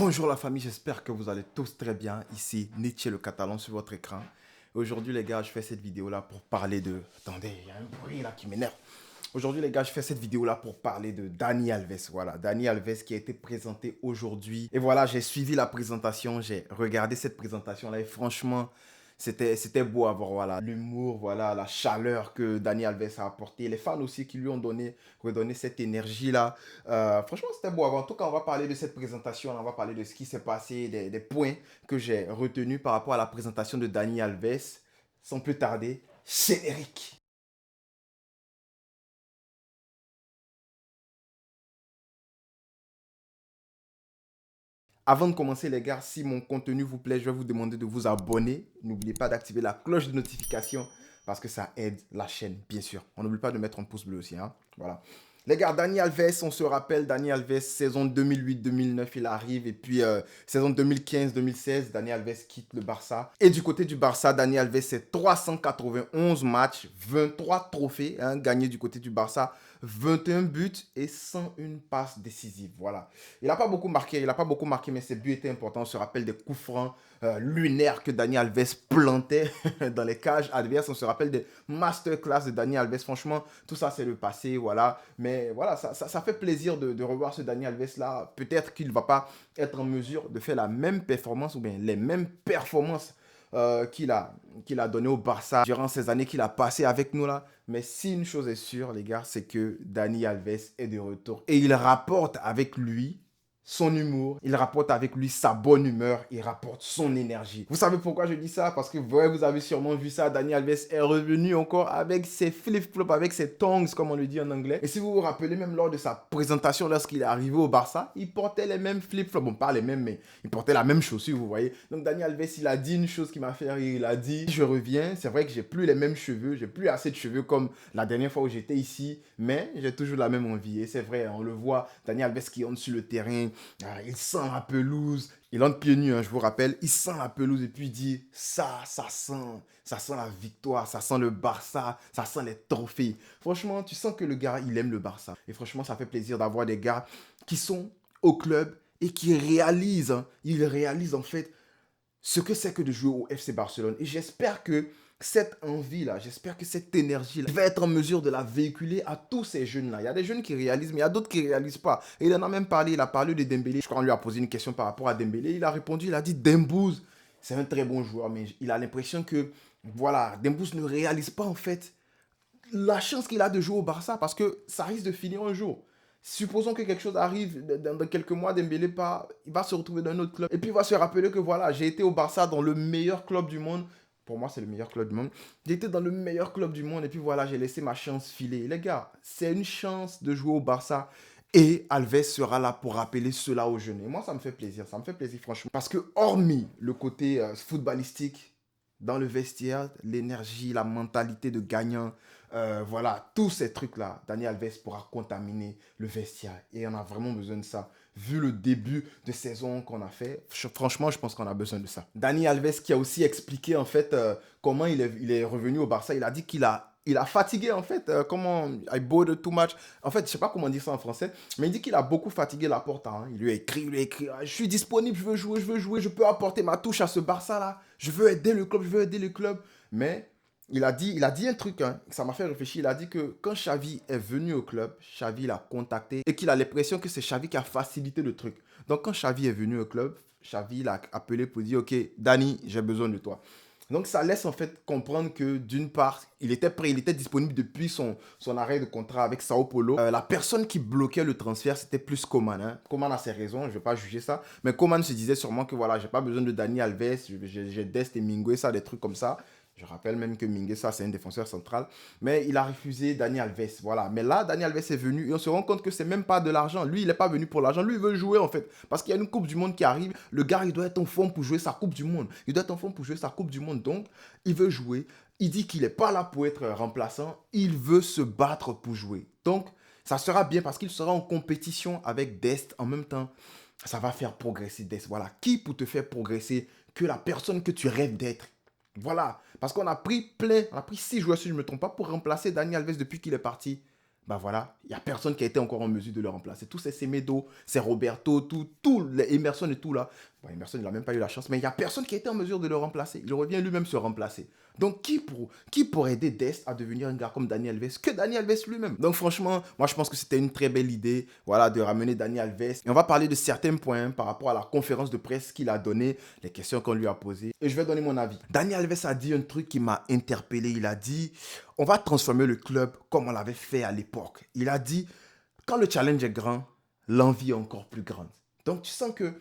Bonjour la famille, j'espère que vous allez tous très bien. Ici Nietzsche le Catalan sur votre écran. Aujourd'hui les gars, je fais cette vidéo là pour parler de... Attendez, il y a un bruit là qui m'énerve. Aujourd'hui les gars, je fais cette vidéo là pour parler de Dani Alves. Voilà, Dani Alves qui a été présenté aujourd'hui. Et voilà, j'ai suivi la présentation, j'ai regardé cette présentation là et franchement, c'était beau à voir, voilà, l'humour, voilà, la chaleur que Dani Alves a apporté. Les fans aussi qui lui ont redonné cette énergie-là. Franchement, c'était beau à voir. En tout cas, on va parler de cette présentation, on va parler de ce qui s'est passé, des points que j'ai retenus par rapport à la présentation de Dani Alves. Sans plus tarder, générique. Avant de commencer les gars, si mon contenu vous plaît, je vais vous demander de vous abonner. N'oubliez pas d'activer la cloche de notification parce que ça aide la chaîne, bien sûr. On n'oublie pas de mettre un pouce bleu aussi. Hein. Voilà. Les gars, Dani Alves, on se rappelle, Dani Alves, saison 2008-2009, il arrive. Et puis, saison 2015-2016, Dani Alves quitte le Barça. Et du côté du Barça, Dani Alves, c'est 391 matchs, 23 trophées hein, gagnés du côté du Barça, 21 buts et 101 passes décisives. Voilà. Il n'a pas beaucoup marqué, mais ses buts étaient importants. On se rappelle des coups francs lunaires que Dani Alves plantait dans les cages adverses. On se rappelle des masterclass de Dani Alves. Franchement, tout ça, c'est le passé, voilà. Mais voilà, ça fait plaisir de revoir ce Dani Alves-là. Peut-être qu'il ne va pas être en mesure de faire la même performance ou bien les mêmes performances qu'il a donné au Barça durant ces années qu'il a passé avec nous là. Mais si une chose est sûre, les gars, c'est que Dani Alves est de retour. Et il rapporte avec lui son humour, il rapporte avec lui sa bonne humeur, il rapporte son énergie. Vous savez pourquoi je dis ça? Parce que ouais, vous avez sûrement vu ça, Dani Alves est revenu encore avec ses flip-flops, avec ses tongs, comme on le dit en anglais. Et si vous vous rappelez, même lors de sa présentation, lorsqu'il est arrivé au Barça, il portait les mêmes flip-flops. Bon, pas les mêmes, mais il portait la même chaussure, vous voyez. Donc Dani Alves, il a dit une chose qui m'a fait rire. Il a dit, je reviens, c'est vrai que j'ai plus les mêmes cheveux, j'ai plus assez de cheveux comme la dernière fois où j'étais ici, mais j'ai toujours la même envie. Et c'est vrai, on le voit, Dani Alves qui entre sur le terrain, il sent la pelouse, il entre pieds nus, hein, je vous rappelle, il sent la pelouse et puis il dit, ça sent la victoire, ça sent le Barça, ça sent les trophées. Franchement, tu sens que le gars, il aime le Barça. Et franchement, ça fait plaisir d'avoir des gars qui sont au club et qui réalisent, hein, ils réalisent en fait ce que c'est que de jouer au FC Barcelone. Et j'espère que cette envie-là, j'espère que cette énergie-là va être en mesure de la véhiculer à tous ces jeunes-là. Il y a des jeunes qui réalisent, mais il y a d'autres qui ne réalisent pas. Et il en a même parlé, il a parlé de Dembélé. Je crois qu'on lui a posé une question par rapport à Dembélé. Il a répondu, il a dit Dembouz, c'est un très bon joueur, mais il a l'impression que, voilà, Dembouz ne réalise pas en fait la chance qu'il a de jouer au Barça parce que ça risque de finir un jour. Supposons que quelque chose arrive dans quelques mois, Dembélé part, il va se retrouver dans un autre club. Et puis il va se rappeler que voilà, j'ai été au Barça dans le meilleur club du monde. Pour moi, c'est le meilleur club du monde. J'ai été dans le meilleur club du monde et puis voilà, j'ai laissé ma chance filer. Les gars, c'est une chance de jouer au Barça. Et Alves sera là pour rappeler cela aux jeunes. Et moi, ça me fait plaisir franchement. Parce que hormis le côté footballistique, dans le vestiaire, l'énergie, la mentalité de gagnant, voilà, tous ces trucs-là, Dani Alves pourra contaminer le vestiaire. Et on a vraiment besoin de ça. Vu le début de saison qu'on a fait, franchement, je pense qu'on a besoin de ça. Dani Alves qui a aussi expliqué en fait comment il est revenu au Barça. Il a dit il a fatigué en fait, comment I bored too much. En fait, je sais pas comment dire ça en français, mais il dit qu'il a beaucoup fatigué Laporta. Hein. Il lui a écrit, ah, je suis disponible, je veux jouer, je peux apporter ma touche à ce Barça là. Je veux aider le club, je veux aider le club. Mais il a dit un truc, hein, ça m'a fait réfléchir. Il a dit que quand Xavi est venu au club, Xavi l'a contacté et qu'il a l'impression que c'est Xavi qui a facilité le truc. Donc quand Xavi est venu au club, Xavi l'a appelé pour dire, ok, Dani, j'ai besoin de toi. Donc ça laisse en fait comprendre que d'une part, il était prêt, il était disponible depuis son arrêt de contrat avec Sao Paulo. La personne qui bloquait le transfert, c'était plus Coman. Hein. Coman a ses raisons, je ne vais pas juger ça. Mais Coman se disait sûrement que voilà, j'ai pas besoin de Dani Alves, j'ai Dest et Mingueza, des trucs comme ça. Je rappelle même que Mingueza, c'est un défenseur central. Mais il a refusé Dani Alves. Voilà. Mais là, Dani Alves est venu et on se rend compte que c'est même pas de l'argent. Lui, il n'est pas venu pour l'argent. Lui, il veut jouer en fait. Parce qu'il y a une Coupe du Monde qui arrive. Le gars, il doit être en forme pour jouer sa Coupe du Monde. Il doit être en forme pour jouer sa Coupe du Monde. Donc, il veut jouer. Il dit qu'il n'est pas là pour être remplaçant. Il veut se battre pour jouer. Donc, ça sera bien parce qu'il sera en compétition avec Dest en même temps. Ça va faire progresser Dest. Voilà. Qui pour te faire progresser que la personne que tu rêves d'être? Voilà. Parce qu'on a pris 6 joueurs, si je ne me trompe pas, pour remplacer Dani Alves depuis qu'il est parti. bah voilà, il n'y a personne qui a été encore en mesure de le remplacer. Tous ces Semedo, ces Roberto, tout les Emerson et tout là. Bon, Emerson, il n'a même pas eu la chance, mais il n'y a personne qui a été en mesure de le remplacer. Il revient lui-même se remplacer. Donc, qui pour aider Dest à devenir un gars comme Dani Alves que Dani Alves lui-même? Donc, franchement, moi, je pense que c'était une très belle idée, voilà, de ramener Dani Alves. Et on va parler de certains points par rapport à la conférence de presse qu'il a donnée, les questions qu'on lui a posées. Et je vais donner mon avis. Dani Alves a dit un truc qui m'a interpellé. Il a dit, on va transformer le club comme on l'avait fait à l'époque. Il a dit, quand le challenge est grand, l'envie est encore plus grande. Donc, tu sens que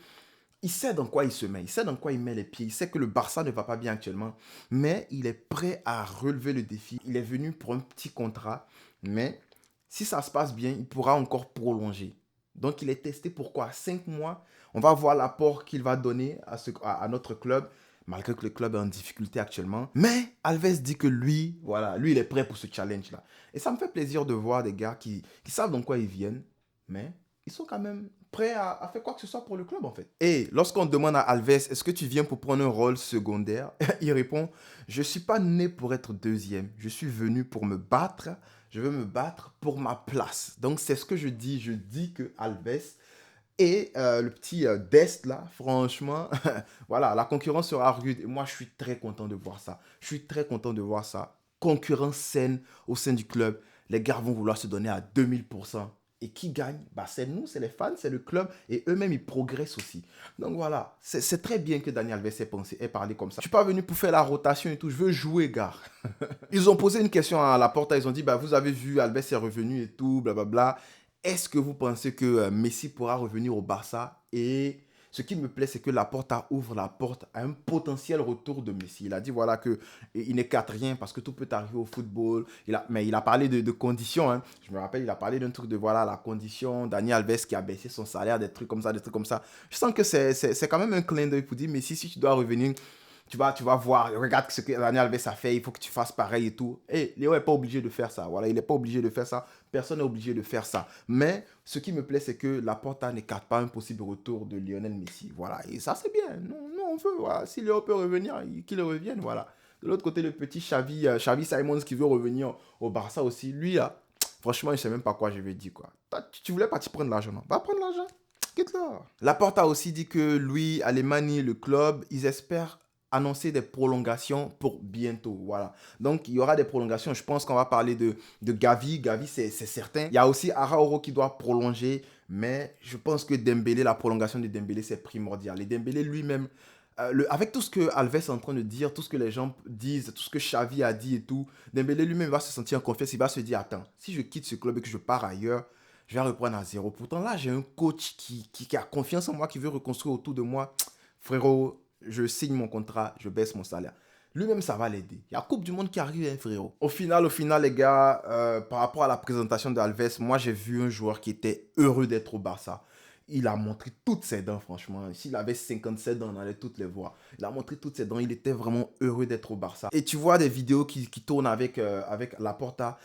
il sait dans quoi il se met, il sait dans quoi il met les pieds, il sait que le Barça ne va pas bien actuellement, mais il est prêt à relever le défi. Il est venu pour un petit contrat, mais si ça se passe bien, il pourra encore prolonger. Donc il est testé pour quoi? 5 mois. On va voir l'apport qu'il va donner à notre club, malgré que le club est en difficulté actuellement. Mais Alves dit que lui, voilà, lui il est prêt pour ce challenge-là. Et ça me fait plaisir de voir des gars qui savent dans quoi ils viennent, mais ils sont quand même prêts à faire quoi que ce soit pour le club en fait. Et lorsqu'on demande à Alves, est-ce que tu viens pour prendre un rôle secondaire? Il répond, je ne suis pas né pour être deuxième, je suis venu pour me battre, je veux me battre pour ma place. Donc c'est ce que je dis que Alves et le petit Dest là, franchement, voilà, la concurrence sera rude. Et moi je suis très content de voir ça, je suis très content de voir ça. Concurrence saine au sein du club, les gars vont vouloir se donner à 2000%. Et qui gagne? Bah, c'est nous, c'est les fans, c'est le club. Et eux-mêmes, ils progressent aussi. Donc voilà, c'est très bien que Dani Alves ait parlé comme ça. Je ne suis pas venu pour faire la rotation et tout. Je veux jouer, gars. Ils ont posé une question à Laporta. Ils ont dit, bah, vous avez vu, Alves est revenu et tout, blablabla. Est-ce que vous pensez que Messi pourra revenir au Barça? Et ce qui me plaît, c'est que Laporta ouvre la porte à un potentiel retour de Messi. Il a dit voilà qu'il n'est qu'à rien parce que tout peut arriver au football. Mais il a parlé de conditions. Hein. Je me rappelle, il a parlé d'un truc de voilà la condition. Dani Alves qui a baissé son salaire, des trucs comme ça, des trucs comme ça. Je sens que c'est quand même un clin d'œil pour dire Messi, si tu dois revenir, tu vas voir, regarde ce que Dani Alves a fait, il faut que tu fasses pareil et tout. Et Léo n'est pas obligé de faire ça. Voilà, il n'est pas obligé de faire ça. Personne n'est obligé de faire ça. Mais ce qui me plaît, c'est que Laporta n'écarte pas un possible retour de Lionel Messi. Voilà, et ça, c'est bien. Nous, on veut. Voilà. Si Léo peut revenir, qu'il revienne. Voilà. De l'autre côté, le petit Xavi Simons qui veut revenir au Barça aussi, lui, là, franchement, je ne sais même pas quoi je vais dire. Quoi. Tu voulais pas prendre l'argent, non? Va prendre l'argent. Quitte-le. Laporta a aussi dit que lui, Alemani, le club, ils espèrent annoncer des prolongations pour bientôt. Voilà. Donc, il y aura des prolongations. Je pense qu'on va parler de Gavi. Gavi, c'est certain. Il y a aussi Araújo qui doit prolonger. Mais je pense que Dembélé, la prolongation de Dembélé, c'est primordial. Et Dembélé lui-même, avec tout ce que Alves est en train de dire, tout ce que les gens disent, tout ce que Xavi a dit et tout, Dembélé lui-même va se sentir en confiance. Il va se dire, attends, si je quitte ce club et que je pars ailleurs, je vais reprendre à zéro. Pourtant, là, j'ai un coach qui a confiance en moi, qui veut reconstruire autour de moi. Frérot, je signe mon contrat, je baisse mon salaire. Lui-même, ça va l'aider. Il y a la Coupe du Monde qui arrive, hein, frérot. Au final, les gars, par rapport à la présentation d'Alves, moi, j'ai vu un joueur qui était heureux d'être au Barça. Il a montré toutes ses dents, franchement. S'il avait 57 dents, on allait toutes les voir. Il a montré toutes ses dents. Il était vraiment heureux d'être au Barça. Et tu vois des vidéos qui tournent avec Laporta.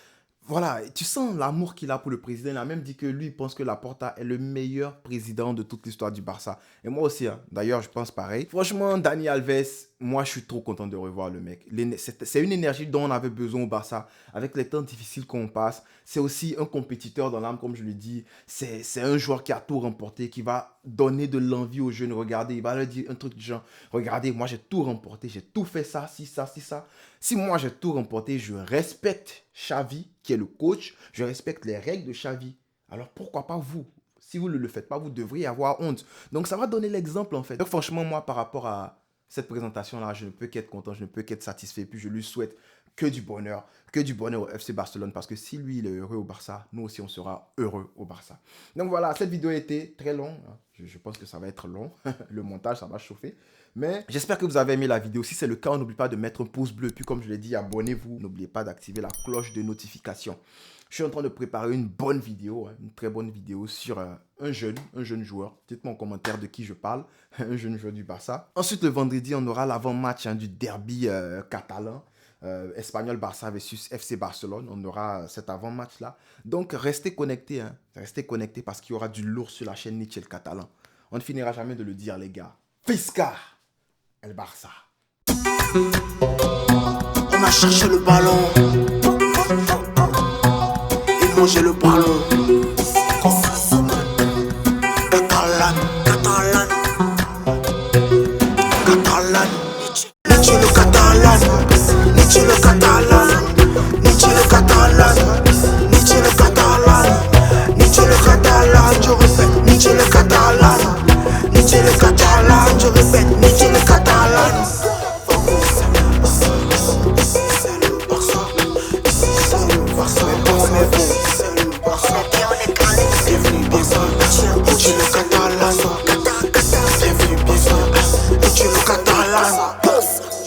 Voilà, tu sens l'amour qu'il a pour le président. Il a même dit que lui, il pense que Laporta est le meilleur président de toute l'histoire du Barça. Et moi aussi, hein. D'ailleurs, je pense pareil. Franchement, Dani Alves, moi, je suis trop content de revoir le mec. C'est une énergie dont on avait besoin au Barça. Avec les temps difficiles qu'on passe. C'est aussi un compétiteur dans l'âme, comme je le dis. C'est un joueur qui a tout remporté, qui va donner de l'envie aux jeunes. Regardez, il va leur dire un truc du genre, regardez, moi, j'ai tout remporté. J'ai tout fait ça, si ça, si ça. Si moi, j'ai tout remporté, je respecte Xavi, qui est le coach. Je respecte les règles de Xavi. Alors, pourquoi pas vous? Si vous ne le faites pas, vous devriez avoir honte. Donc, ça va donner l'exemple, en fait. Donc, franchement, moi, par rapport à cette présentation-là, je ne peux qu'être content, je ne peux qu'être satisfait. Puis, je lui souhaite que du bonheur au FC Barcelone. Parce que si lui, il est heureux au Barça, nous aussi, on sera heureux au Barça. Donc, voilà, cette vidéo a été très longue. Je pense que ça va être long. Le montage, ça va chauffer. Mais j'espère que vous avez aimé la vidéo. Si c'est le cas, n'oubliez pas de mettre un pouce bleu. Puis comme je l'ai dit, abonnez-vous. N'oubliez pas d'activer la cloche de notification. Je suis en train de préparer une bonne vidéo, une très bonne vidéo sur un jeune joueur. Dites-moi en commentaire de qui je parle. Un jeune joueur du Barça. Ensuite, le vendredi, on aura l'avant-match du derby catalan. Espagnol Barça versus FC Barcelone. On aura cet avant-match-là. Donc, restez connectés. Restez connectés parce qu'il y aura du lourd sur la chaîne Niche El Catalan. On ne finira jamais de le dire, les gars. Fisca El Barça. On a cherché le ballon. manger le ballon.